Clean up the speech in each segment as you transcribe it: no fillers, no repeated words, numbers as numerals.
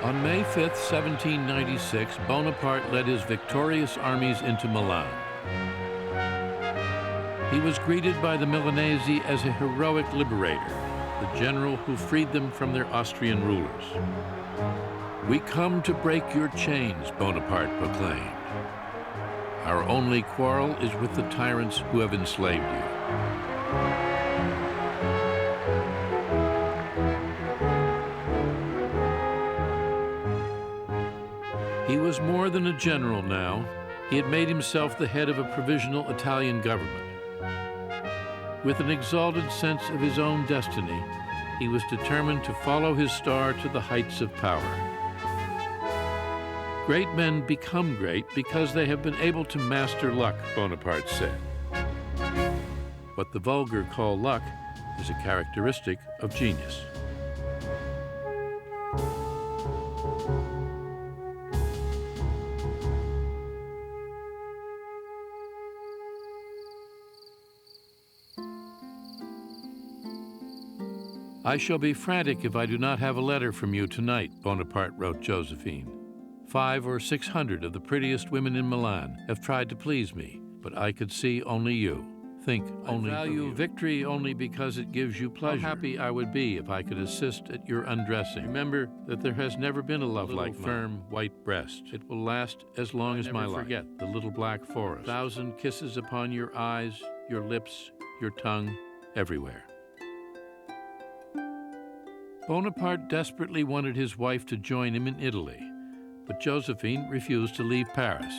On May 5th, 1796, Bonaparte led his victorious armies into Milan. He was greeted by the Milanese as a heroic liberator, the general who freed them from their Austrian rulers. "We come to break your chains," Bonaparte proclaimed. "Our only quarrel is with the tyrants who have enslaved you." He was more than a general now. He had made himself the head of a provisional Italian government. With an exalted sense of his own destiny, he was determined to follow his star to the heights of power. Great men become great because they have been able to master luck, Bonaparte said. What the vulgar call luck is a characteristic of genius. "I shall be frantic if I do not have a letter from you tonight," Bonaparte wrote Josephine. 500 or 600 of the prettiest women in Milan have tried to please me, but I could see only you. Think only I value victory only because it gives you pleasure. How happy I would be if I could assist at your undressing. Remember that there has never been a love like firm, white breast. It will last as long as my life. Forget the little black forest. 1,000 kisses upon your eyes, your lips, your tongue, everywhere. Bonaparte desperately wanted his wife to join him in Italy, but Josephine refused to leave Paris.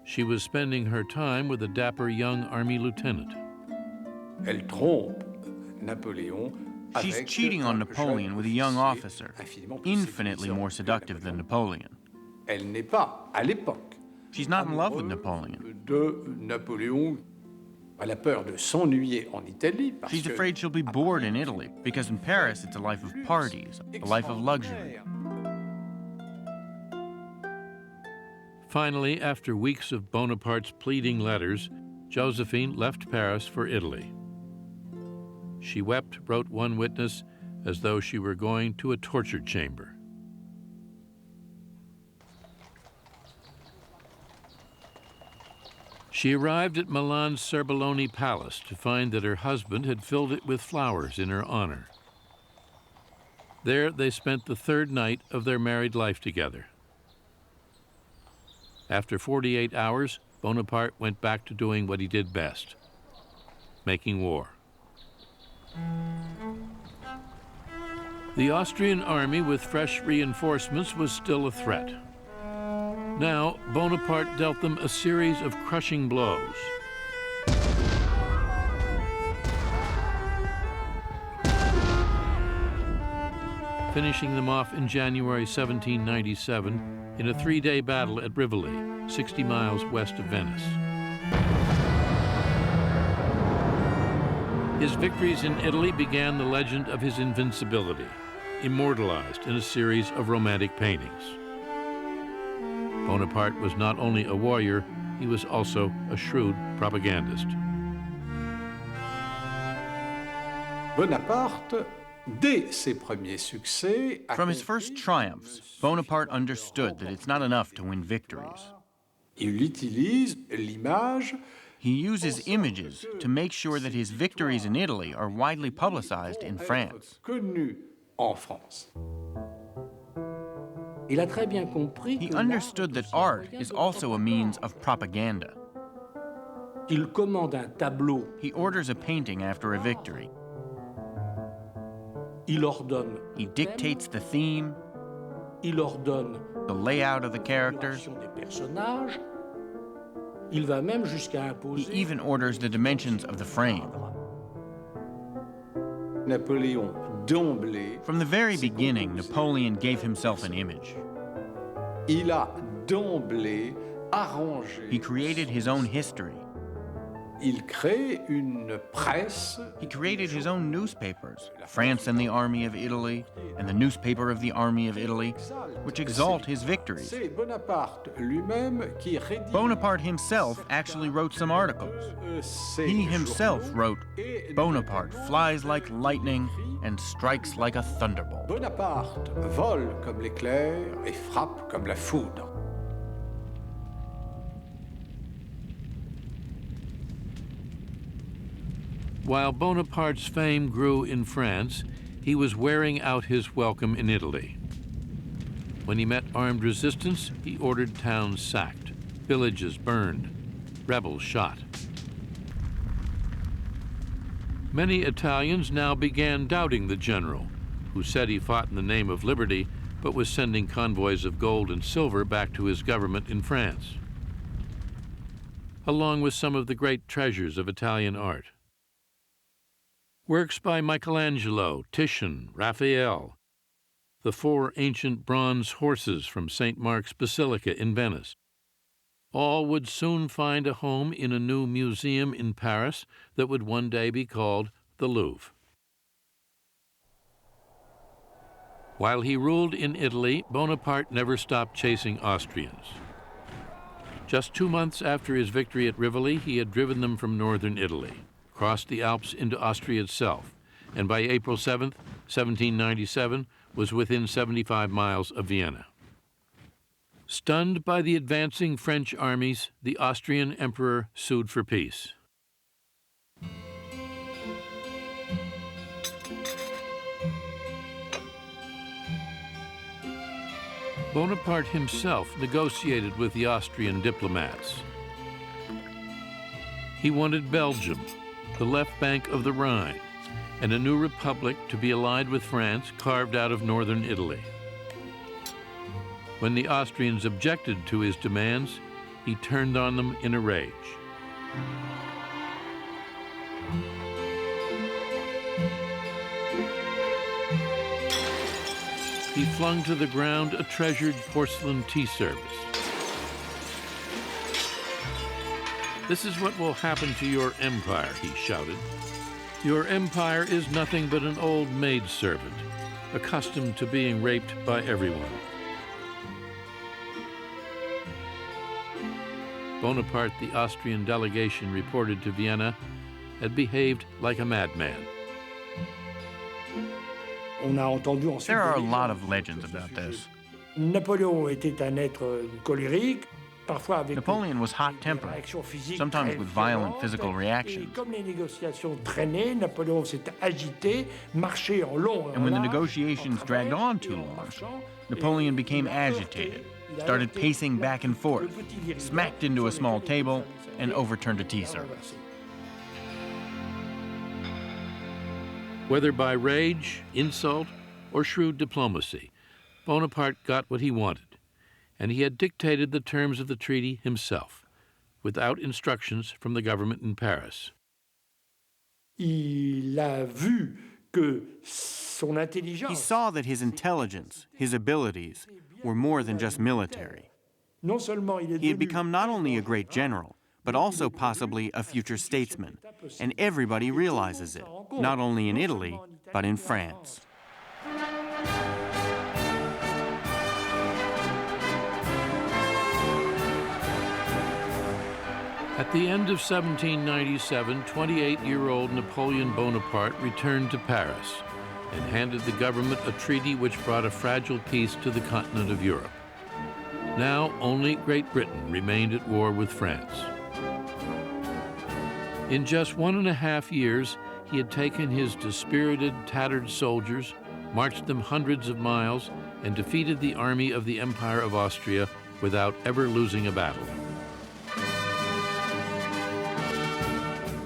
She was spending her time with a dapper young army lieutenant. Elle trompe Napoleon. She's cheating on Napoleon with a young officer, infinitely more seductive than Napoleon. Elle n'est pas, à l'époque, She's not in love with Napoleon. de Napoléon. Elle a peur de s'ennuyer en Italie. She's afraid she'll be bored in Italy, because in Paris it's a life of parties, a life of luxury. Finally, after weeks of Bonaparte's pleading letters, Josephine left Paris for Italy. She wept, wrote one witness, as though she were going to a torture chamber. She arrived at Milan's Serbelloni Palace to find that her husband had filled it with flowers in her honor. There they spent the third night of their married life together. After 48 hours, Bonaparte went back to doing what he did best, making war. The Austrian army with fresh reinforcements was still a threat. Now, Bonaparte dealt them a series of crushing blows. Finishing them off in January 1797 in a 3-day battle at Rivoli, 60 miles west of Venice. His victories in Italy began the legend of his invincibility, immortalized in a series of romantic paintings. Bonaparte was not only a warrior, he was also a shrewd propagandist. Bonaparte, dès ses premiers succès, From his first triumphs, Bonaparte understood that it's not enough to win victories. il utilise l'image. He uses images to make sure that his victories in Italy are widely publicized in France. Connu en France. Il a très bien compris He understood that art is also a means of propaganda. Il commande un tableau. He orders a painting after a victory. Il ordonne. He dictates the theme, Il ordonne the layout of the characters. des personnages. Il va même jusqu'à He imposer. even orders the dimensions of the frame. Napoléon d'emblée. From the very beginning, Napoleon gave himself an image. Il a d'emblée arrangé. He created his own history. il crée une presse. He created his own newspapers, France and the Army of Italy, and the Newspaper of the Army of Italy, which exalt his victories. C'est Bonaparte lui-même qui rédige. Bonaparte himself actually wrote some articles. He himself wrote, "Bonaparte flies like lightning and strikes like a thunderbolt." Bonaparte vole comme l'éclair et frappe comme la foudre. While Bonaparte's fame grew in France, he was wearing out his welcome in Italy. When he met armed resistance, he ordered towns sacked, villages burned, rebels shot. Many Italians now began doubting the general, who said he fought in the name of liberty, but was sending convoys of gold and silver back to his government in France, along with some of the great treasures of Italian art. Works by Michelangelo, Titian, Raphael, the 4 ancient bronze horses from St. Mark's Basilica in Venice, all would soon find a home in a new museum in Paris that would one day be called the Louvre. While he ruled in Italy, Bonaparte never stopped chasing Austrians. Just 2 months after his victory at Rivoli, he had driven them from northern Italy, crossed the Alps into Austria itself, and by April 7, 1797, was within 75 miles of Vienna. Stunned by the advancing French armies, the Austrian emperor sued for peace. Bonaparte himself negotiated with the Austrian diplomats. He wanted Belgium, the left bank of the Rhine, and a new republic to be allied with France carved out of northern Italy. When the Austrians objected to his demands, he turned on them in a rage. He flung to the ground a treasured porcelain tea service. "This is what will happen to your empire," he shouted. "Your empire is nothing but an old maidservant, accustomed to being raped by everyone." Bonaparte, the Austrian delegation reported to Vienna, had behaved like a madman. There are a lot of legends about this. Napoleon était un être colérique, parfois avec Napoleon was hot-tempered, réactions physiques sometimes très with violent violentes, physical et reactions. comme les négociations traînaient, Napoléon s'est agité, marché en long et en And when the large, negotiations en dragged travers on too et en long, marchant, Napoleon et became il a heurté, agitated, il a started heurté pacing back and forth, le petit dirigeant smacked into a sur small lequel il table, s'est and appuyé, overturned a tea et l'a service. renversé. Whether by rage, insult, or shrewd diplomacy, Bonaparte got what he wanted, and he had dictated the terms of the treaty himself, without instructions from the government in Paris. Il a vu que son He intelligence, saw that his intelligence, his abilities, were more than just military. non seulement il est He had devenu become not only a great general, but also possibly a future statesman, and everybody realizes it, not only in Italy, but in France. At the end of 1797, 28-year-old Napoleon Bonaparte returned to Paris and handed the government a treaty which brought a fragile peace to the continent of Europe. Now only Great Britain remained at war with France. In just 1.5 years, he had taken his dispirited, tattered soldiers, marched them hundreds of miles, and defeated the army of the Empire of Austria without ever losing a battle.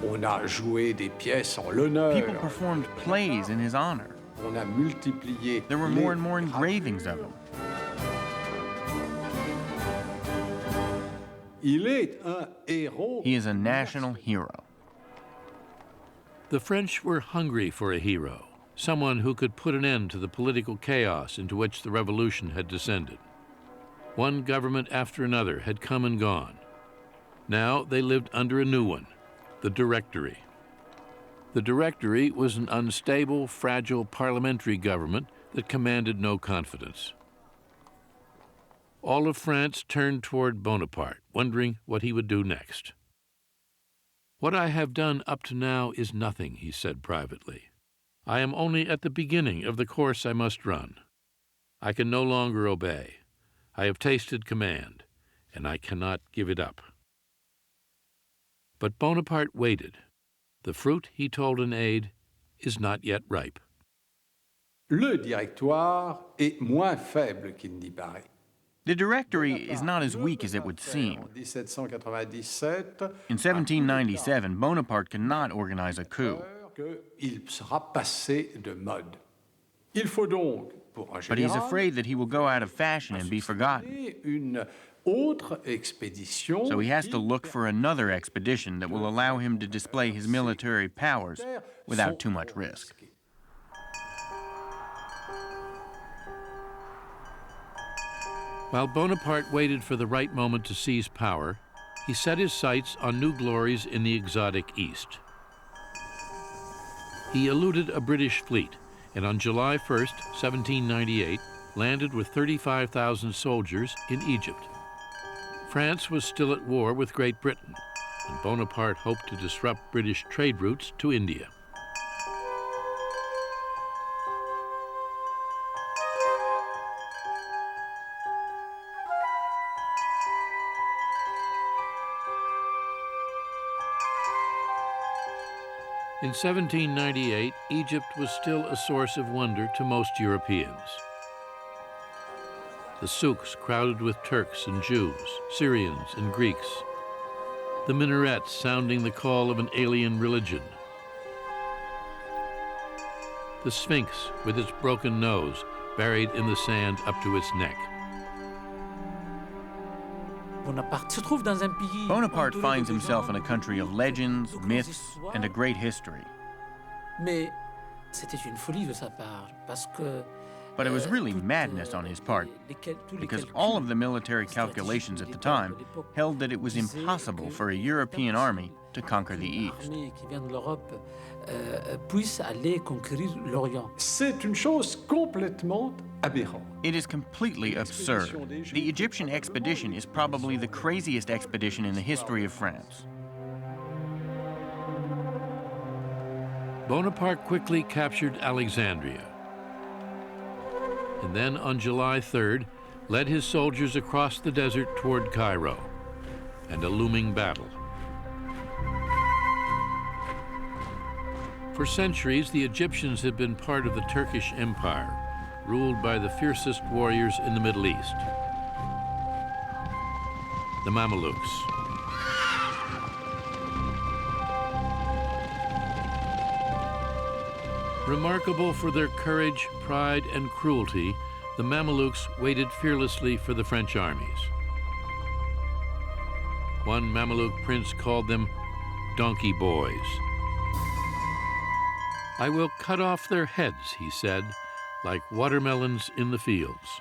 On a joué des pièces en l'honneur. People performed plays in his honor. On a multiplié. There were les more and more gravures. engravings of him. Il est un héros. He is a national hero. The French were hungry for a hero, someone who could put an end to the political chaos into which the revolution had descended. One government after another had come and gone. Now they lived under a new one, the Directory. The Directory was an unstable, fragile parliamentary government that commanded no confidence. All of France turned toward Bonaparte, wondering what he would do next. "What I have done up to now is nothing," he said privately. "I am only at the beginning of the course I must run. I can no longer obey. I have tasted command, and I cannot give it up." But Bonaparte waited. The fruit, he told an aide, is not yet ripe. Le directoire est moins faible qu'il n'y paraît. The Directory is not as weak as it would seem. En 1797, In 1797, Bonaparte cannot organize a coup. qu'il sera passé de mode. Il faut donc, pour un But he's général, afraid that he will go out of fashion and be forgotten. une autre expédition So he has to qui look for another expedition that will allow him to display his military powers without too much risk. While Bonaparte waited for the right moment to seize power, he set his sights on new glories in the exotic East. He eluded a British fleet, and on July 1st, 1798, landed with 35,000 soldiers in Egypt. France was still at war with Great Britain, and Bonaparte hoped to disrupt British trade routes to India. In 1798, Egypt was still a source of wonder to most Europeans. The souks crowded with Turks and Jews, Syrians and Greeks. The minarets sounding the call of an alien religion. The Sphinx with its broken nose buried in the sand up to its neck. Bonaparte finds himself in a country of legends, myths, and a great history. But it was really madness on his part, because all of the military calculations at the time held that it was impossible for a European army to conquer the East. C'est une chose complètement aberrante. It is completely absurd. The Egyptian expedition is probably the craziest expedition in the history of France. Bonaparte quickly captured Alexandria, and then on July 3rd, led his soldiers across the desert toward Cairo, and a looming battle. For centuries, the Egyptians had been part of the Turkish Empire, ruled by the fiercest warriors in the Middle East, the Mamelukes. Remarkable for their courage, pride, and cruelty, the Mamelukes waited fearlessly for the French armies. One Mameluke prince called them donkey boys. "I will cut off their heads," he said, "like watermelons in the fields."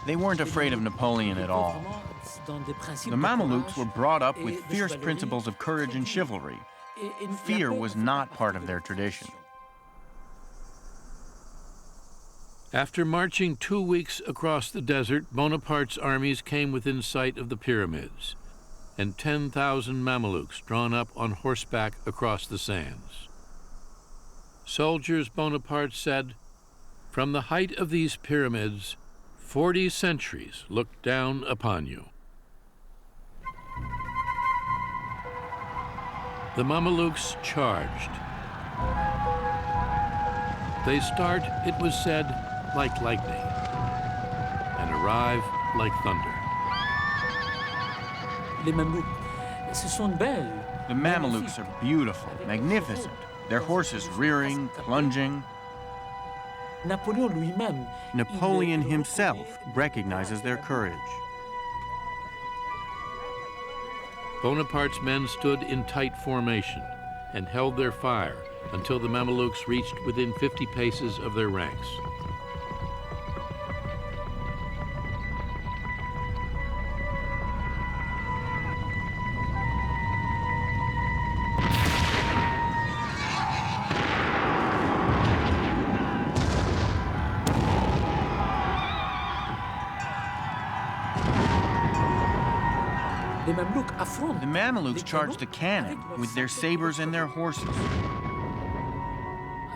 They weren't afraid of Napoleon at all. The Mamelukes were brought up with fierce principles of courage and chivalry. Fear was not part of their tradition. After marching 2 weeks across the desert, Bonaparte's armies came within sight of the pyramids, and 10,000 Mamelukes drawn up on horseback across the sands. Soldiers, Bonaparte said, "From the height of these pyramids, 40 centuries look down upon you." The Mamelukes charged. They start, it was said, like lightning, and arrive like thunder. The Mamelukes are beautiful, magnificent, their horses rearing, plunging. Napoleon himself recognizes their courage. Bonaparte's men stood in tight formation and held their fire until the Mamelukes reached within 50 paces of their ranks. The Mamelukes charged the cannon with their sabers and their horses,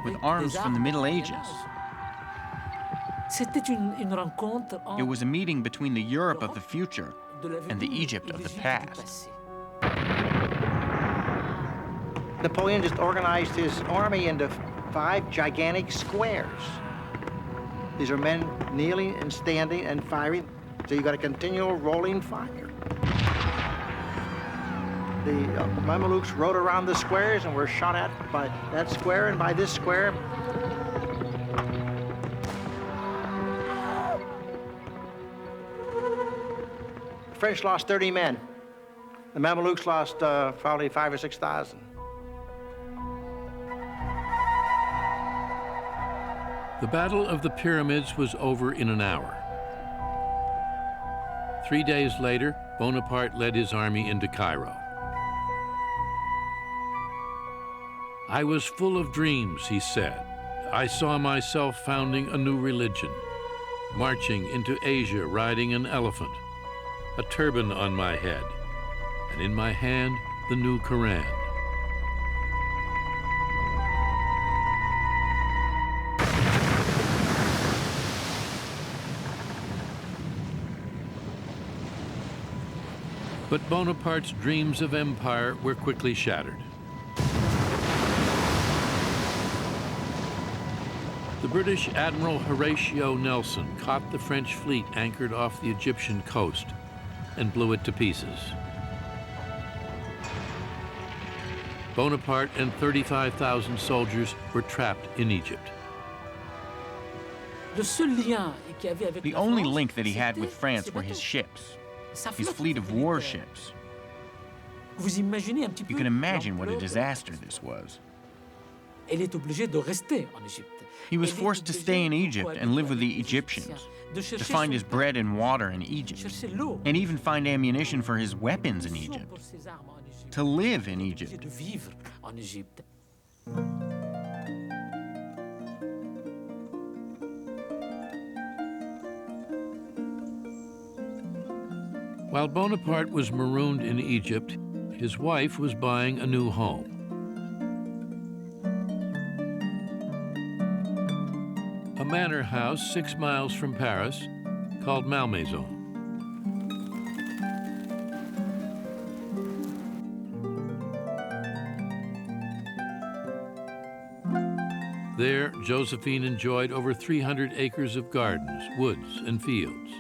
with arms from the Middle Ages. It was a meeting between the Europe of the future and the Egypt of the past. Napoleon just organized his army into 5 gigantic squares. These are men kneeling and standing and firing, so you got a continual rolling fire. The Mamelukes rode around the squares and were shot at by that square and by this square. The French lost 30 men. The Mamelukes lost probably 5,000 or 6,000. The Battle of the Pyramids was over in an hour. 3 days later, Bonaparte led his army into Cairo. I was full of dreams, he said. I saw myself founding a new religion, marching into Asia riding an elephant, a turban on my head, and in my hand, the new Quran. But Bonaparte's dreams of empire were quickly shattered. The British Admiral Horatio Nelson caught the French fleet anchored off the Egyptian coast and blew it to pieces. Bonaparte and 35,000 soldiers were trapped in Egypt. The only link that he had with France were his ships, his fleet of warships. You can imagine what a disaster this was. He was forced to stay in Egypt and live with the Egyptians, to find his bread and water in Egypt, and even find ammunition for his weapons in Egypt, to live in Egypt. While Bonaparte was marooned in Egypt, his wife was buying a new home. A manor house 6 miles from Paris called Malmaison. There, Josephine enjoyed over 300 acres of gardens, woods, and fields,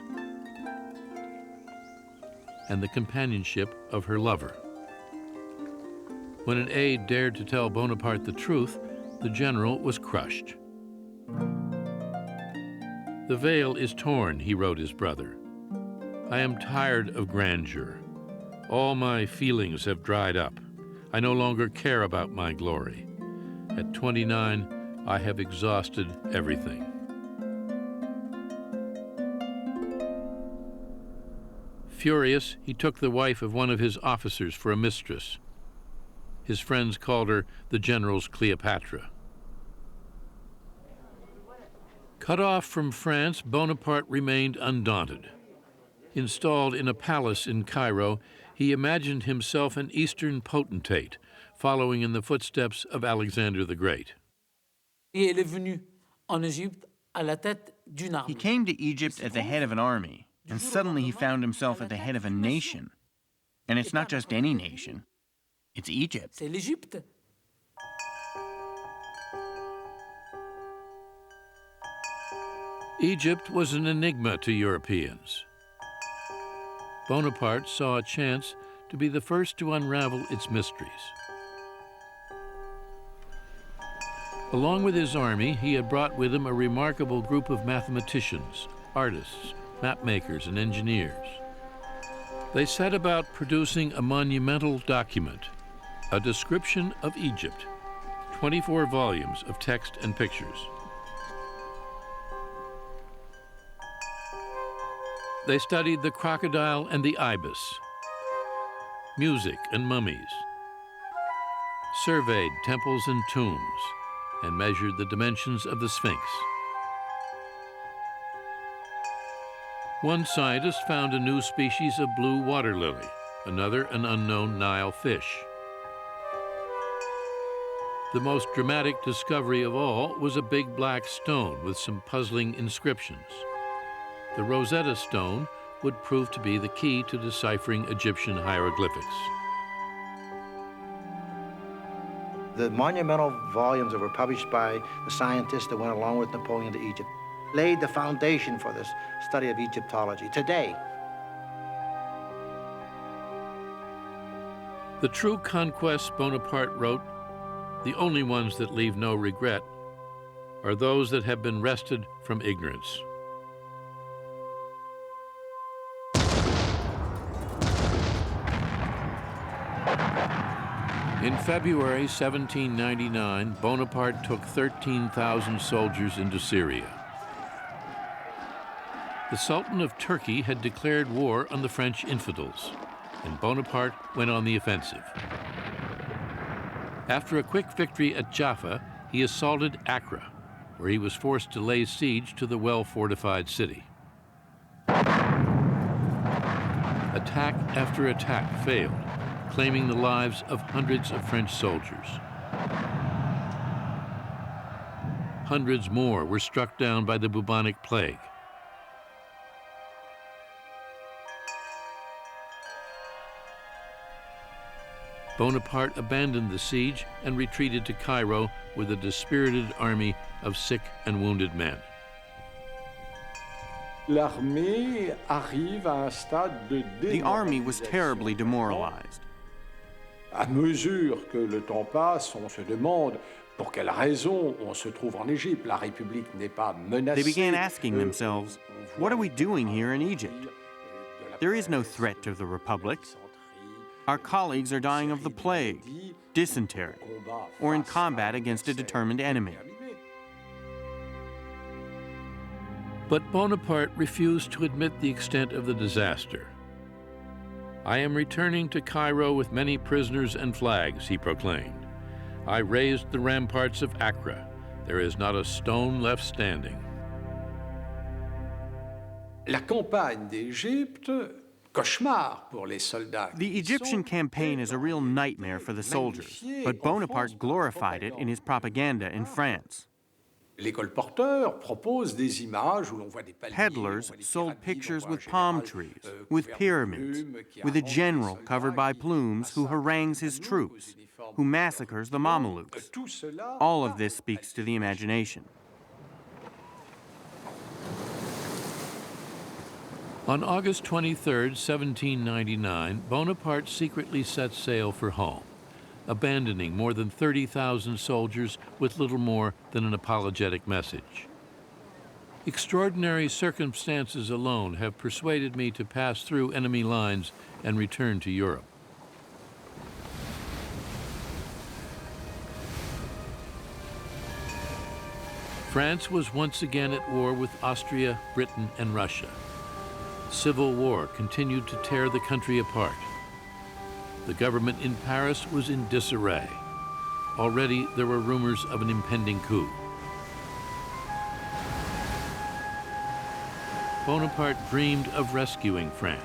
and the companionship of her lover. When an aide dared to tell Bonaparte the truth, the general was crushed. "The veil is torn," he wrote his brother. "I am tired of grandeur. All my feelings have dried up. I no longer care about my glory. At 29, I have exhausted everything." Furious, he took the wife of one of his officers for a mistress. His friends called her the general's Cleopatra. Cut off from France, Bonaparte remained undaunted. Installed in a palace in Cairo, he imagined himself an Eastern potentate, following in the footsteps of Alexander the Great. He came to Egypt at the head of an army, and suddenly he found himself at the head of a nation. And it's not just any nation, it's Egypt. Egypt was an enigma to Europeans. Bonaparte saw a chance to be the first to unravel its mysteries. Along with his army, he had brought with him a remarkable group of mathematicians, artists, mapmakers, and engineers. They set about producing a monumental document, a description of Egypt, 24 volumes of text and pictures. They studied the crocodile and the ibis, music and mummies, surveyed temples and tombs, and measured the dimensions of the Sphinx. One scientist found a new species of blue water lily, another an unknown Nile fish. The most dramatic discovery of all was a big black stone with some puzzling inscriptions. The Rosetta Stone would prove to be the key to deciphering Egyptian hieroglyphics. The monumental volumes that were published by the scientists that went along with Napoleon to Egypt laid the foundation for this study of Egyptology. Today, The true conquests, Bonaparte wrote, the only ones that leave no regret, are those that have been wrested from ignorance. In February 1799, Bonaparte took 13,000 soldiers into Syria. The Sultan of Turkey had declared war on the French infidels, and Bonaparte went on the offensive. After a quick victory at Jaffa, he assaulted Accra, where he was forced to lay siege to the well-fortified city. Attack after attack failed, claiming the lives of hundreds of French soldiers. Hundreds more were struck down by the bubonic plague. Bonaparte abandoned the siege and retreated to Cairo with a dispirited army of sick and wounded men. The army was terribly demoralized. À mesure que le temps passe, on se demande pour quelle raison on se trouve en Égypte. La République n'est pas menacée. They began asking themselves, what are we doing here in Egypt? There is no threat to the Republic. Our colleagues are dying of the plague, dysentery, or in combat against a determined enemy. But Bonaparte refused to admit the extent of the disaster. I am returning to Cairo with many prisoners and flags, he proclaimed. I raised the ramparts of Accra. There is not a stone left standing. La campagne d'Égypte, cauchemar pour les soldats. The Egyptian campaign is a real nightmare for the soldiers, but Bonaparte glorified it in his propaganda in France. Les colporteurs proposent des images où l'on voit des palmiers. Peddlers sold pictures with palm trees, with pyramids, with a general covered by plumes who harangues his troops, who massacres the Mamelukes. All of this speaks to the imagination. On August 23, 1799, Bonaparte secretly set sail for home, abandoning more than 30,000 soldiers with little more than an apologetic message. Extraordinary circumstances alone have persuaded me to pass through enemy lines and return to Europe. France was once again at war with Austria, Britain, and Russia. Civil war continued to tear the country apart. The government in Paris was in disarray. Already there were rumors of an impending coup. Bonaparte dreamed of rescuing France,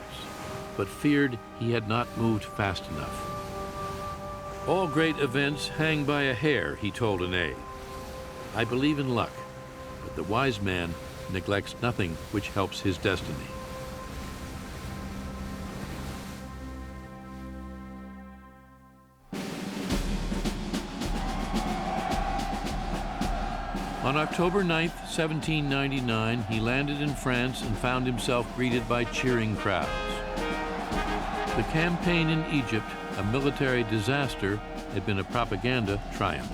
but feared he had not moved fast enough. All great events hang by a hair, he told an aide. I believe in luck, but the wise man neglects nothing which helps his destiny. On October 9, 1799, he landed in France and found himself greeted by cheering crowds. The campaign in Egypt, a military disaster, had been a propaganda triumph.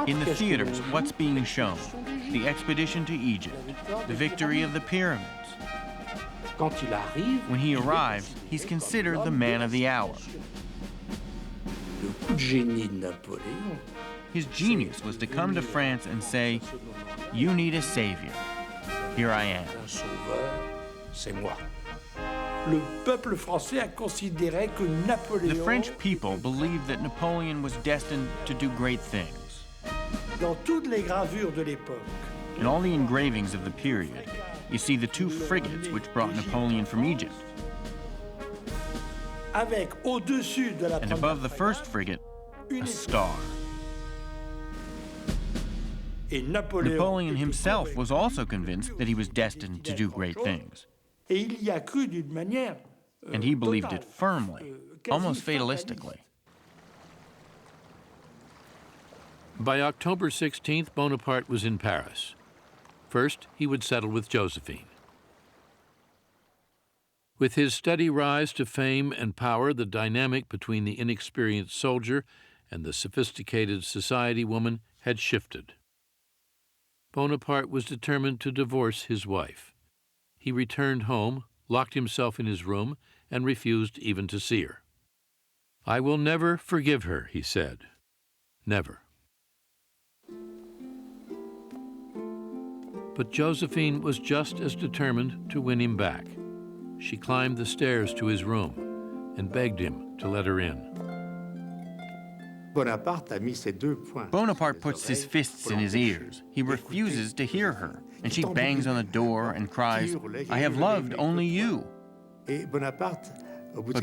In the theaters, what's being shown? The expedition to Egypt, the victory of the pyramids. When he arrives, he's considered the man of the hour. His genius was to come to France and say, you need a savior. Here I am. The French people believed that Napoleon was destined to do great things. In all the engravings of the period, you see the two frigates which brought Napoleon from Egypt. avec au-dessus de la And première above the first frégate, frigate, une a étoile. star. Et Napoléon Napoleon était himself convaincu was also convinced that he was destined to do great things. Et il y a cru d'une manière And he believed totale, it firmly, quasi almost fataliste. fatalistically. By October 16th, Bonaparte was in Paris. First, he would settle with Josephine. With his steady rise to fame and power, the dynamic between the inexperienced soldier and the sophisticated society woman had shifted. Bonaparte was determined to divorce his wife. He returned home, locked himself in his room, and refused even to see her. "I will never forgive her," he said. Never. But Josephine was just as determined to win him back. She climbed the stairs to his room and begged him to let her in. Bonaparte puts his fists in his ears. He refuses to hear her, and she bangs on the door and cries, "I have loved only you." But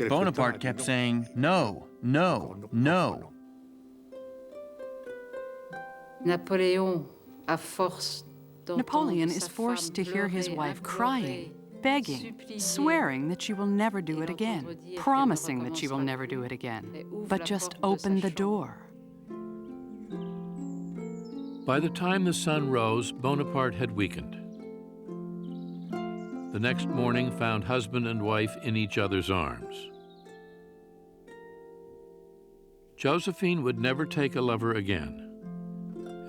Bonaparte kept saying, "No, no, no." Napoleon is forced to hear his wife crying, begging, swearing that she will never do it again, promising that she will never do it again, but just open the door. By the time the sun rose, Bonaparte had weakened. The next morning found husband and wife in each other's arms. Josephine would never take a lover again.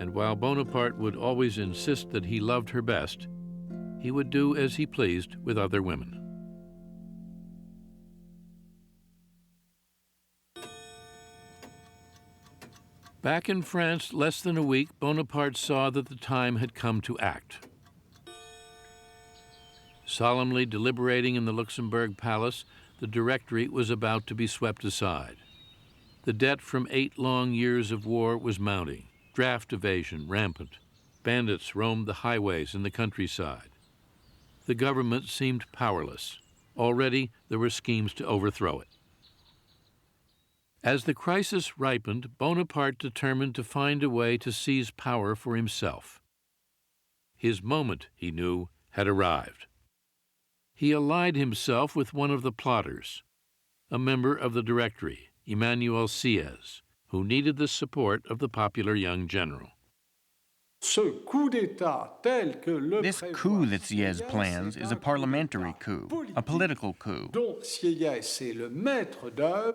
And while Bonaparte would always insist that he loved her best, he would do as he pleased with other women. Back in France, less than a week, Bonaparte saw that the time had come to act. Solemnly deliberating in the Luxembourg Palace, the Directory was about to be swept aside. The debt from 8 long years of war was mounting. Draft evasion rampant. Bandits roamed the highways and the countryside. The government seemed powerless. Already there were schemes to overthrow it. As the crisis ripened, Bonaparte determined to find a way to seize power for himself. His moment, he knew, had arrived. He allied himself with one of the plotters, a member of the Directory, Emmanuel Sieyès, who needed the support of the popular young general. This coup that Sieyès plans is a parliamentary coup, a political coup. Dont Sieyès est le maître d'œuvre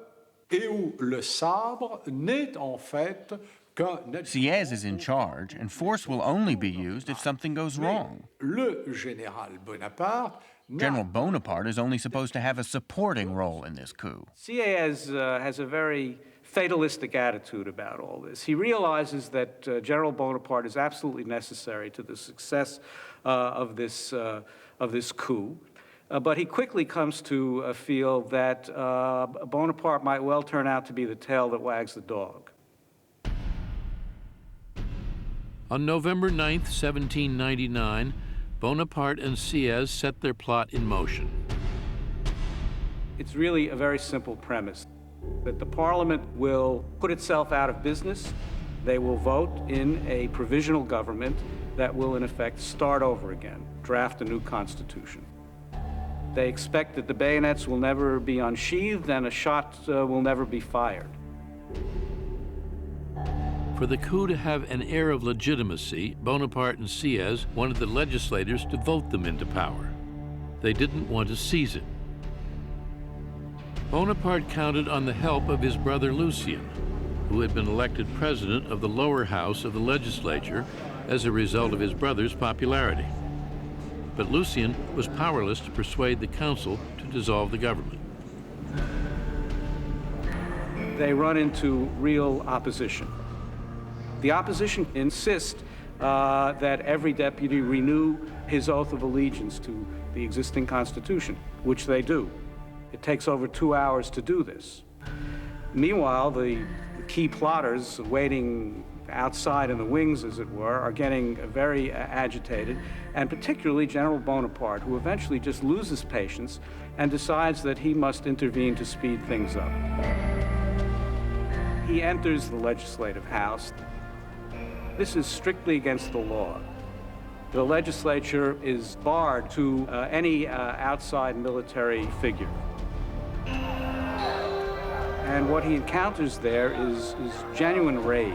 et où le sabre n'est en fait qu'un... Sieyès is in charge, and force will only be used if something goes wrong. Le général Bonaparte... General Bonaparte is only supposed to have a supporting role in this coup. Sieyès has a very fatalistic attitude about all this. He realizes that General Bonaparte is absolutely necessary to the success of this coup. But he quickly comes to feel that Bonaparte might well turn out to be the tail that wags the dog. On November 9th, 1799, Bonaparte and Sieyès set their plot in motion. It's really a very simple premise, that the Parliament will put itself out of business. They will vote in a provisional government that will, in effect, start over again, draft a new constitution. They expect that the bayonets will never be unsheathed and a shot will never be fired. For the coup to have an air of legitimacy, Bonaparte and Sieyès wanted the legislators to vote them into power. They didn't want to seize it. Bonaparte counted on the help of his brother Lucien, who had been elected president of the lower house of the legislature as a result of his brother's popularity. But Lucien was powerless to persuade the Consul to dissolve the government. They run into real opposition. The opposition insists that every deputy renew his oath of allegiance to the existing Constitution, which they do. It takes over 2 hours to do this. Meanwhile, the key plotters waiting outside in the wings, as it were, are getting very agitated, and particularly General Bonaparte, who eventually just loses patience and decides that he must intervene to speed things up. He enters the legislative house. This is strictly against the law. The legislature is barred to any outside military figure. And what he encounters there is genuine rage.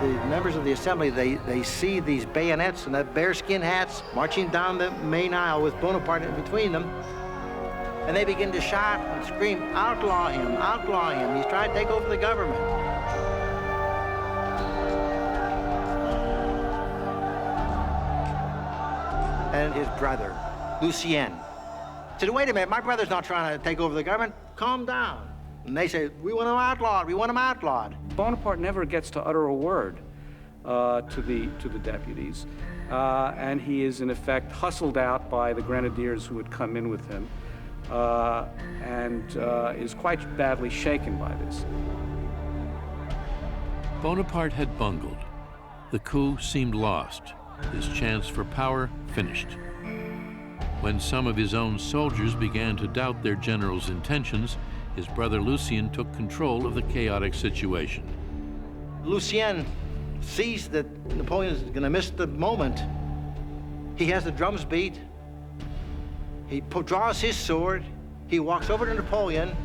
The members of the assembly, they see these bayonets and that bearskin hats marching down the main aisle with Bonaparte in between them. And they begin to shout and scream, outlaw him, he's trying to take over the government. And his brother, Lucien, said, wait a minute, my brother's not trying to take over the government, calm down. And they say, we want him outlawed, we want him outlawed. Bonaparte never gets to utter a word to the deputies, and he is in effect hustled out by the grenadiers who had come in with him, and is quite badly shaken by this. Bonaparte had bungled. The coup seemed lost, his chance for power finished. When some of his own soldiers began to doubt their general's intentions, his brother Lucien took control of the chaotic situation. Lucien sees that Napoleon is going to miss the moment. He has the drums beat. He draws his sword. He walks over to Napoleon.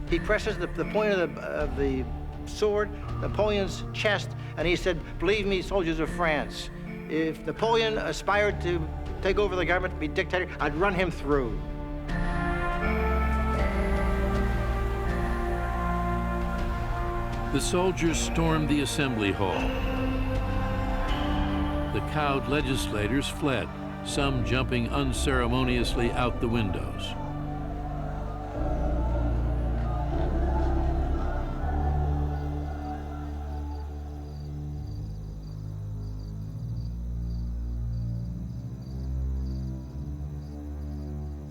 He presses the point of the sword, Napoleon's chest, and he said, believe me, soldiers of France, if Napoleon aspired to take over the government, to be dictator, I'd run him through. The soldiers stormed the assembly hall. The cowed legislators fled, some jumping unceremoniously out the windows.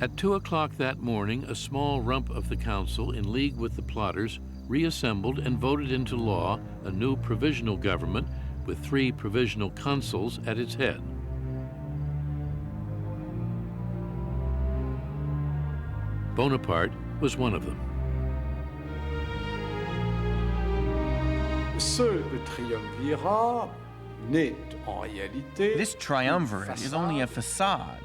At 2 o'clock that morning, a small rump of the Consul, in league with the plotters, reassembled and voted into law a new provisional government with 3 provisional consuls at its head. Bonaparte was one of them. Ce triumvirat n'est en réalité This triumvirate is only a facade.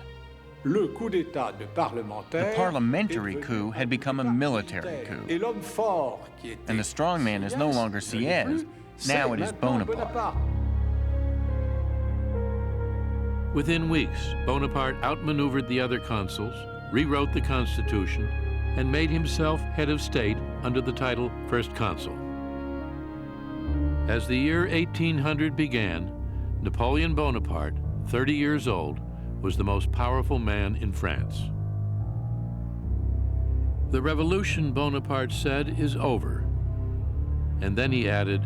le coup d'état de parlementaire. The parliamentary coup had become a military coup. Et l'homme fort qui était And the strong man is no longer Sieyès. Now it is Bonaparte. Within weeks, Bonaparte outmaneuvered the other consuls, rewrote the Constitution, and made himself head of state under the title First Consul. As the year 1800 began, Napoleon Bonaparte, 30 years old, was the most powerful man in France. The revolution, Bonaparte said, is over. And then he added,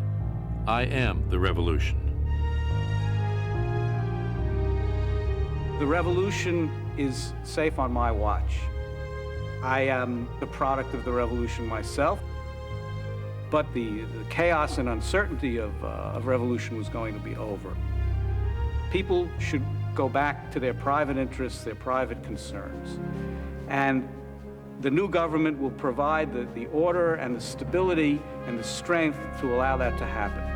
I am the revolution. The revolution is safe on my watch. I am the product of the revolution myself, but the chaos and uncertainty of revolution was going to be over. People should go back to their private interests, their private concerns. And the new government will provide the order and the stability and the strength to allow that to happen.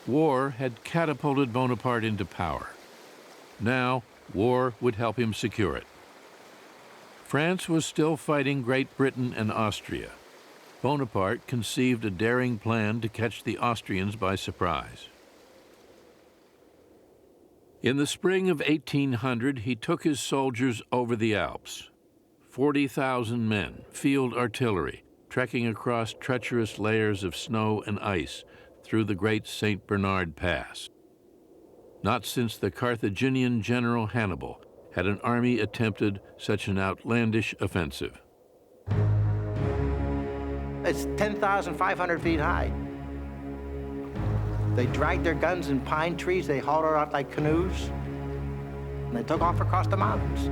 War had catapulted Bonaparte into power. Now, war would help him secure it. France was still fighting Great Britain and Austria. Bonaparte conceived a daring plan to catch the Austrians by surprise. In the spring of 1800, he took his soldiers over the Alps. 40,000 men, field artillery, trekking across treacherous layers of snow and ice through the great St. Bernard Pass. Not since the Carthaginian general Hannibal had an army attempted such an outlandish offensive. It's 10,500 feet high. They drag their guns in pine trees. They haul her out like canoes. And they took off across the mountains.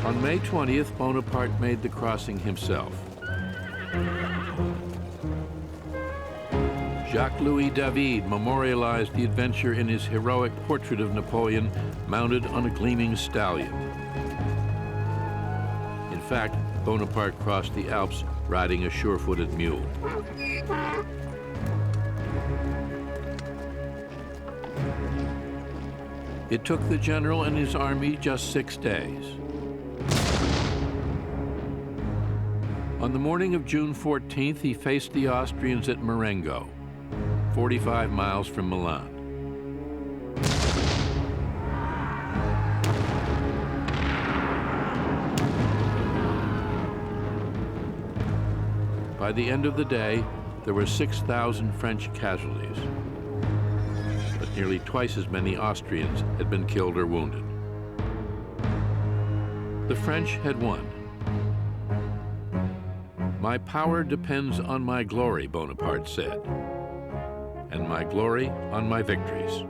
On May 20th, Bonaparte made the crossing himself. Jacques-Louis David memorialized the adventure in his heroic portrait of Napoleon mounted on a gleaming stallion. In fact, Bonaparte crossed the Alps riding a sure-footed mule. It took the general and his army just 6 days. On the morning of June 14th, he faced the Austrians at Marengo, 45 miles from Milan. By the end of the day, there were 6,000 French casualties, but nearly twice as many Austrians had been killed or wounded. The French had won. "My power depends on my glory," Bonaparte said, "and my glory on my victories."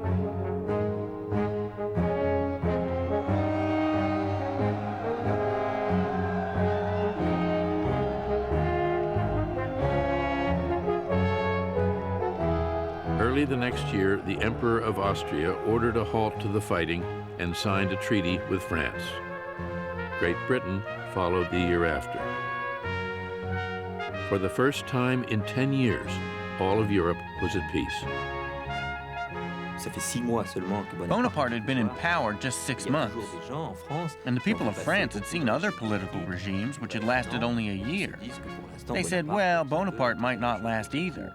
Early the next year, the Emperor of Austria ordered a halt to the fighting and signed a treaty with France. Great Britain followed the year after. For the first time in 10 years, all of Europe was at peace. Bonaparte had been in power just 6 months, and the people of France had seen other political regimes which had lasted only a year. They said, well, Bonaparte might not last either.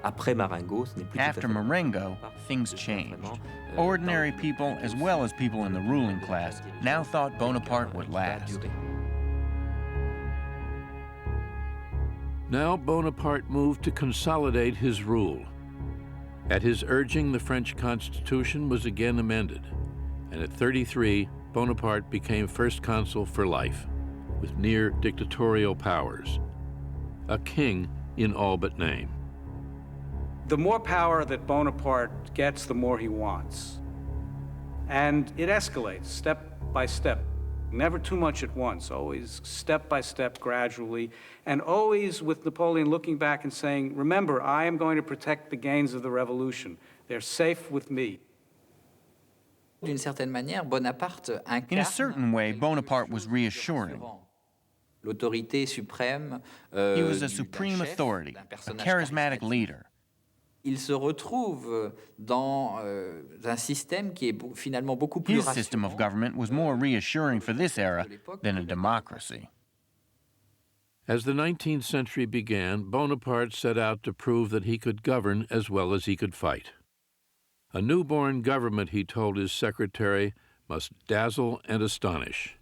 After Marengo, things changed. Ordinary people, as well as people in the ruling class, now thought Bonaparte would last. Now Bonaparte moved to consolidate his rule. At his urging, the French Constitution was again amended, and at 33, Bonaparte became first consul for life, with near dictatorial powers. A king in all but name. The more power that Bonaparte gets, the more he wants. And it escalates step by step. Never too much at once, always step by step, gradually, and always with Napoleon looking back and saying, remember, I am going to protect the gains of the revolution. They're safe with me. In a certain way, Bonaparte was reassuring. He was a supreme authority, a charismatic leader. Il se retrouve dans un système qui est finalement beaucoup plus rassurant. His system of government was more reassuring for this era than a democracy. As the 19th century began, Bonaparte set out to prove that he could govern as well as he could fight. A newborn government, he told his secretary, must dazzle and astonish.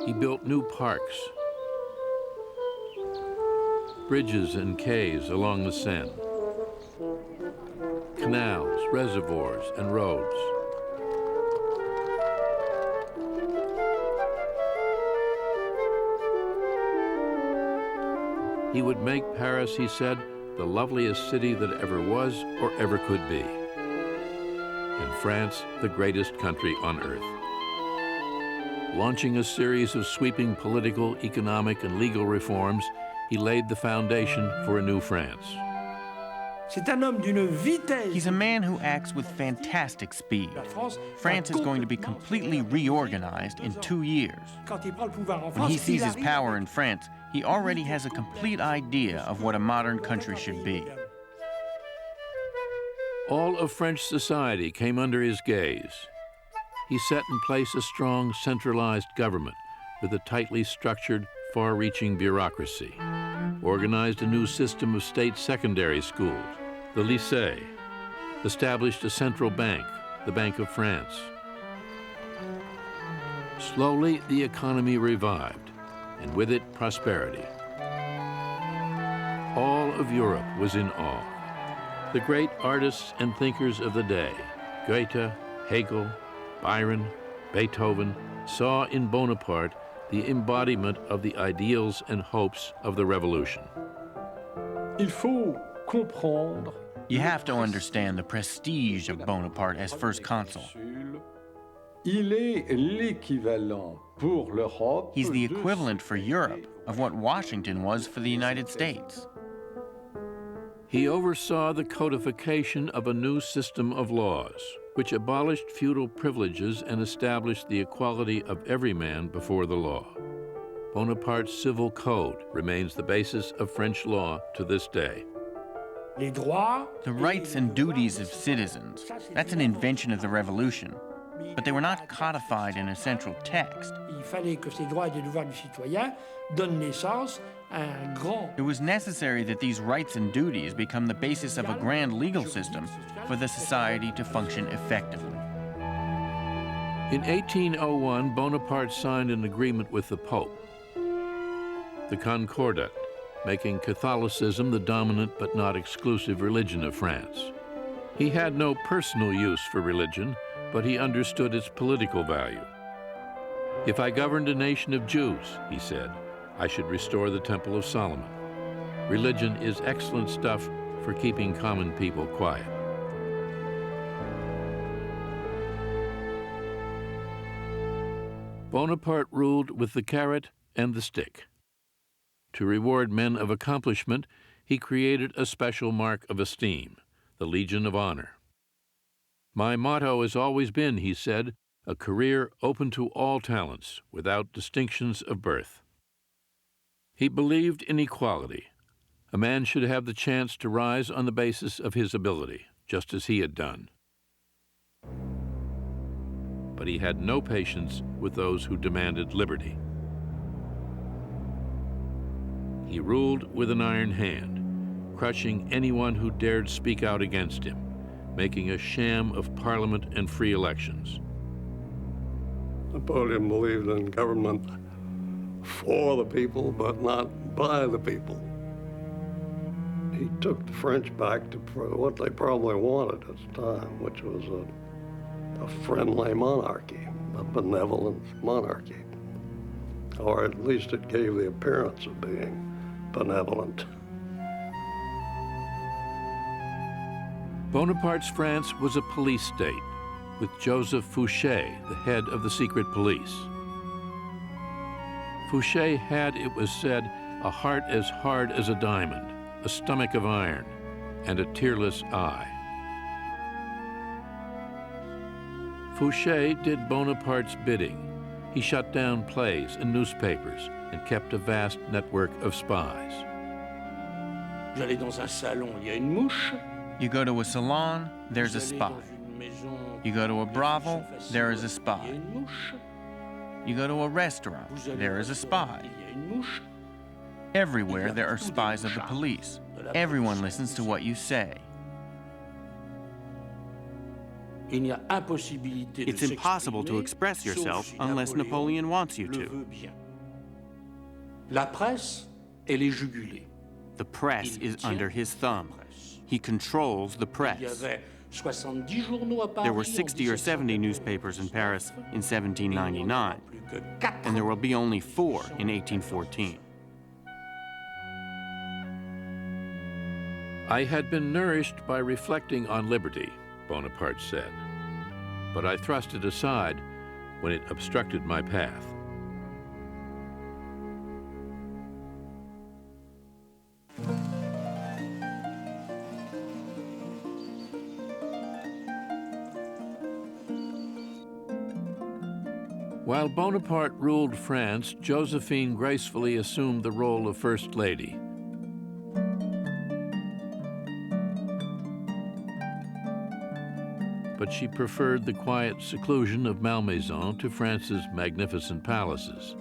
He built new parks, bridges and quays along the Seine, canals, reservoirs, and roads. He would make Paris, he said, the loveliest city that ever was or ever could be, and France the greatest country on earth. Launching a series of sweeping political, economic, and legal reforms, he laid the foundation for a new France. He's a man who acts with fantastic speed. France is going to be completely reorganized in 2 years. When he sees his power in France, he already has a complete idea of what a modern country should be. All of French society came under his gaze. He set in place a strong, centralized government with a tightly structured, far-reaching bureaucracy, organized a new system of state secondary schools, the lycée, established a central bank, the Bank of France. Slowly, the economy revived, and with it, prosperity. All of Europe was in awe. The great artists and thinkers of the day, Goethe, Hegel, Byron, Beethoven, saw in Bonaparte the embodiment of the ideals and hopes of the revolution. Il faut comprendre. You have to understand the prestige of Bonaparte as first consul. Il est l'équivalent pour l'Europe. He's the equivalent for Europe of what Washington was for the United States. He oversaw the codification of a new system of laws, which abolished feudal privileges and established the equality of every man before the law. Bonaparte's civil code remains the basis of French law to this day. The rights and duties of citizens, that's an invention of the Revolution, but they were not codified in a central text. It was necessary that these rights and duties become the basis of a grand legal system for the society to function effectively. In 1801, Bonaparte signed an agreement with the Pope, the Concordat, making Catholicism the dominant but not exclusive religion of France. He had no personal use for religion, but he understood its political value. If I governed a nation of Jews, he said, I should restore the Temple of Solomon. Religion is excellent stuff for keeping common people quiet. Bonaparte ruled with the carrot and the stick. To reward men of accomplishment, he created a special mark of esteem, the Legion of Honor. My motto has always been, he said, a career open to all talents, without distinctions of birth. He believed in equality. A man should have the chance to rise on the basis of his ability, just as he had done. But he had no patience with those who demanded liberty. He ruled with an iron hand, crushing anyone who dared speak out against him, making a sham of parliament and free elections. Napoleon believed in government for the people, but not by the people. He took the French back to what they probably wanted at the time, which was a friendly monarchy, a benevolent monarchy. Or at least it gave the appearance of being benevolent. Bonaparte's France was a police state, with Joseph Fouché, the head of the secret police. Fouché had, it was said, a heart as hard as a diamond, a stomach of iron, and a tearless eye. Fouché did Bonaparte's bidding. He shut down plays and newspapers and kept a vast network of spies. J'allais dans un salon, il y a une mouche. You go to a salon, there's a spy. You go to a brothel, there is a spy. You go to a restaurant, there is a spy. Everywhere there are spies of the police. Everyone listens to what you say. It's impossible to express yourself unless Napoleon wants you to. La presse, elle est jugulée. The press is under his thumb. He controls the press. There were 60 or 70 newspapers in Paris in 1799, and there will be only 4 in 1814. I had been nourished by reflecting on liberty, Bonaparte said, but I thrust it aside when it obstructed my path. While Bonaparte ruled France, Josephine gracefully assumed the role of First Lady. But she preferred the quiet seclusion of Malmaison to France's magnificent palaces.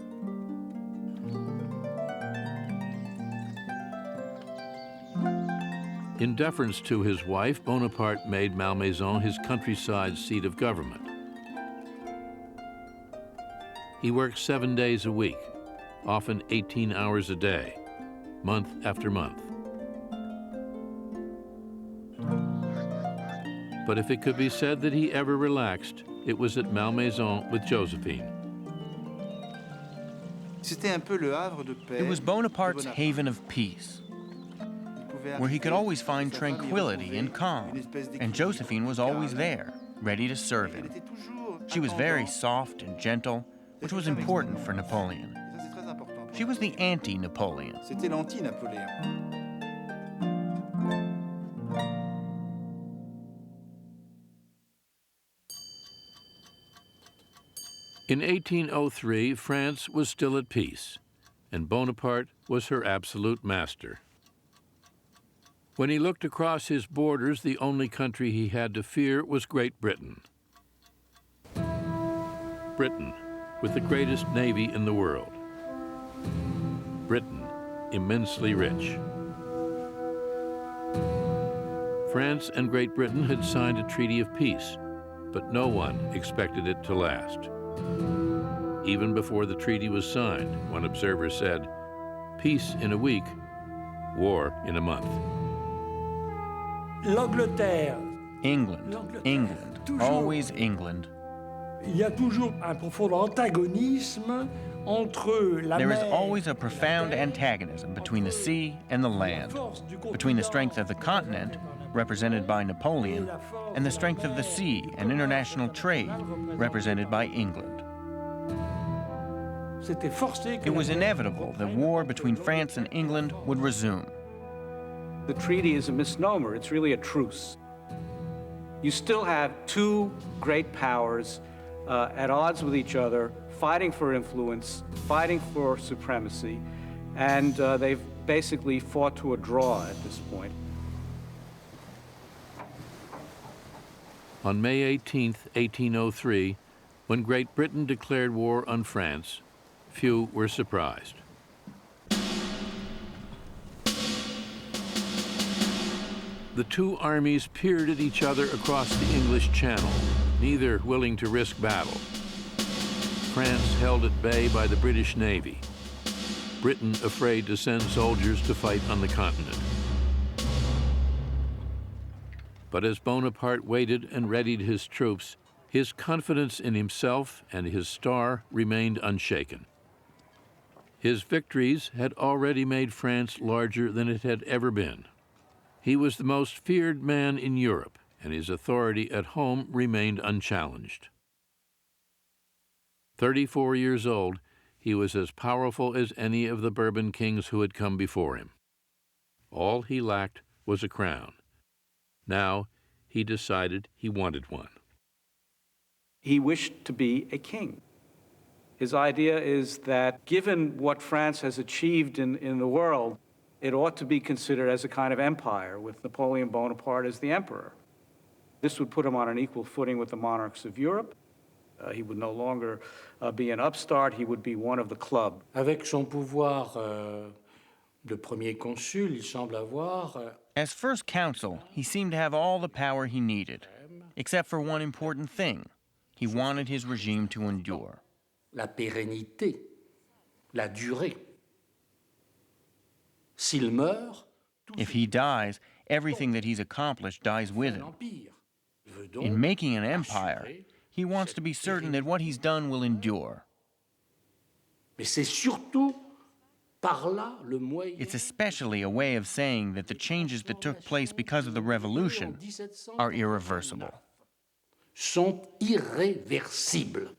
In deference to his wife, Bonaparte made Malmaison his countryside seat of government. He worked 7 days a week, often 18 hours a day, month after month. But if it could be said that he ever relaxed, it was at Malmaison with Josephine. It was Bonaparte's haven of peace, where he could always find tranquility and calm, and Josephine was always there, ready to serve him. She was very soft and gentle, which was important for Napoleon. She was the anti-Napoleon. In 1803, France was still at peace, and Bonaparte was her absolute master. When he looked across his borders, the only country he had to fear was Great Britain. Britain, with the greatest navy in the world. Britain, immensely rich. France and Great Britain had signed a treaty of peace, but no one expected it to last. Even before the treaty was signed, one observer said, "Peace in a week, war in a month." L'Angleterre. England, England, always England. Il y a toujours un profond antagonisme entre la mer. There is always a profound antagonism between the sea and the land, between the strength of the continent, represented by Napoleon, and the strength of the sea and international trade, represented by England. It was inevitable that war between France and England would resume. The treaty is a misnomer. It's really a truce. You still have two great powers at odds with each other, fighting for influence, fighting for supremacy, and they've basically fought to a draw at this point. On May 18, 1803, when Great Britain declared war on France, few were surprised. The two armies peered at each other across the English Channel, neither willing to risk battle. France held at bay by the British Navy, Britain afraid to send soldiers to fight on the continent. But as Bonaparte waited and readied his troops, his confidence in himself and his star remained unshaken. His victories had already made France larger than it had ever been. He was the most feared man in Europe, and his authority at home remained unchallenged. 34 years old, he was as powerful as any of the Bourbon kings who had come before him. All he lacked was a crown. Now he decided he wanted one. He wished to be a king. His idea is that given what France has achieved in the world, it ought to be considered as a kind of empire, with Napoleon Bonaparte as the emperor. This would put him on an equal footing with the monarchs of Europe. He would no longer be an upstart, he would be one of the club. Avec son pouvoir de premier consul, il semble avoir... As first consul, he seemed to have all the power he needed, except for one important thing. He wanted his regime to endure. La pérennité, la durée. S'il meurt, if he dies, everything that he's accomplished dies with him. In making an empire, he wants to be certain that what he's done will endure. Mais c'est surtout par là le moyen. It's especially a way of saying that the changes that took place because of the revolution are irreversible. Sont irréversibles.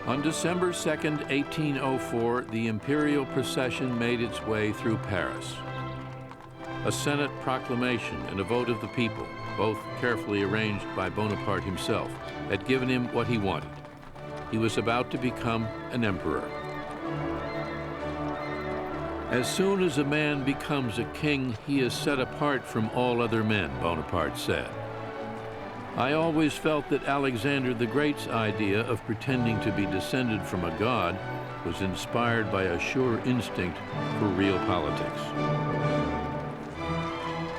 On December 2nd, 1804, the imperial procession made its way through Paris. A Senate proclamation and a vote of the people, both carefully arranged by Bonaparte himself, had given him what he wanted. He was about to become an emperor. As soon as a man becomes a king, he is set apart from all other men, Bonaparte said. I always felt that Alexander the Great's idea of pretending to be descended from a god was inspired by a sure instinct for real politics.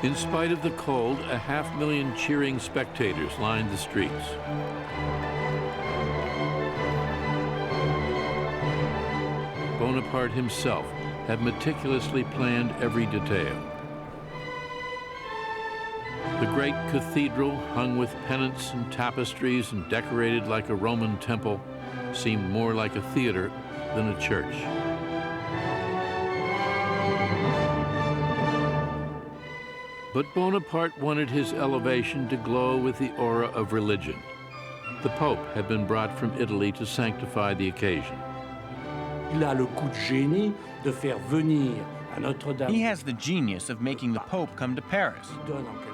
In spite of the cold, 500,000 cheering spectators lined the streets. Bonaparte himself had meticulously planned every detail. The great cathedral, hung with pennants and tapestries and decorated like a Roman temple, seemed more like a theater than a church. But Bonaparte wanted his elevation to glow with the aura of religion. The Pope had been brought from Italy to sanctify the occasion. Il a le coup de génie de faire venir à Notre-Dame. He has the genius of making the Pope come to Paris,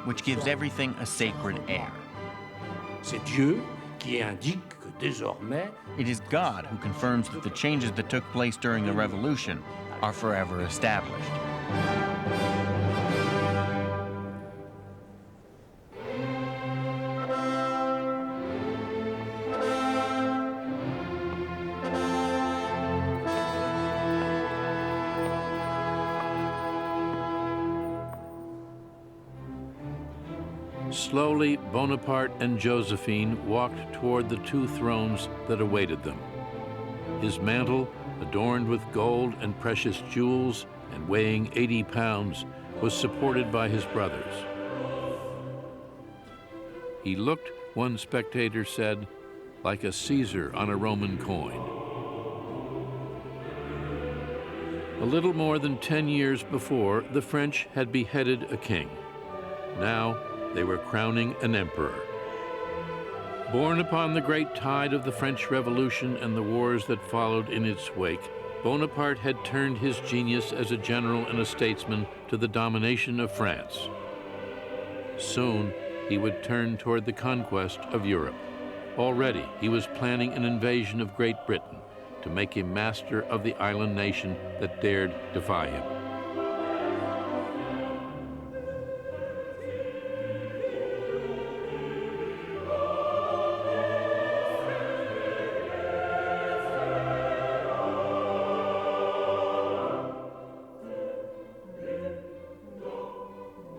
which gives everything a sacred air. C'est Dieu qui indique que désormais, It is God who confirms that the changes that took place during the Revolution are forever established. Slowly, Bonaparte and Josephine walked toward the two thrones that awaited them. His mantle, adorned with gold and precious jewels and weighing 80 pounds, was supported by his brothers. He looked, one spectator said, like a Caesar on a Roman coin. A little more than 10 years before, the French had beheaded a king. Now, they were crowning an emperor. Born upon the great tide of the French Revolution and the wars that followed in its wake, Bonaparte had turned his genius as a general and a statesman to the domination of France. Soon, he would turn toward the conquest of Europe. Already, he was planning an invasion of Great Britain to make him master of the island nation that dared defy him.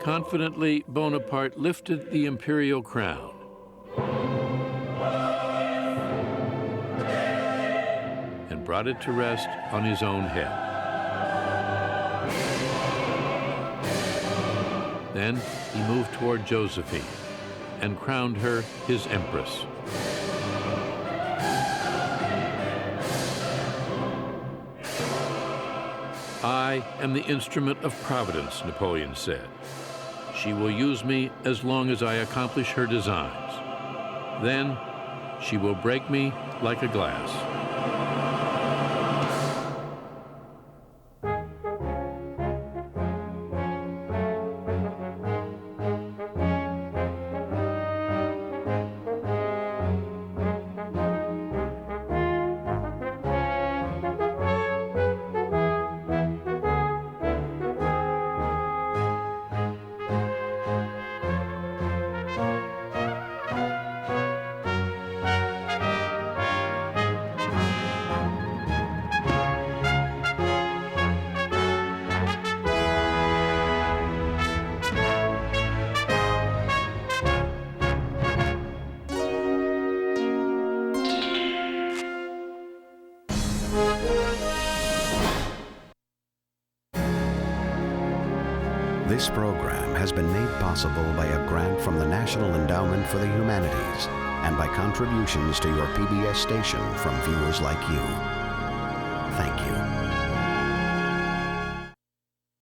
Confidently, Bonaparte lifted the imperial crown and brought it to rest on his own head. Then he moved toward Josephine and crowned her his empress. I am the instrument of Providence, Napoleon said. She will use me as long as I accomplish her designs. Then she will break me like a glass. This program has been made possible by a grant from the National Endowment for the Humanities and by contributions to your PBS station from viewers like you. Thank you.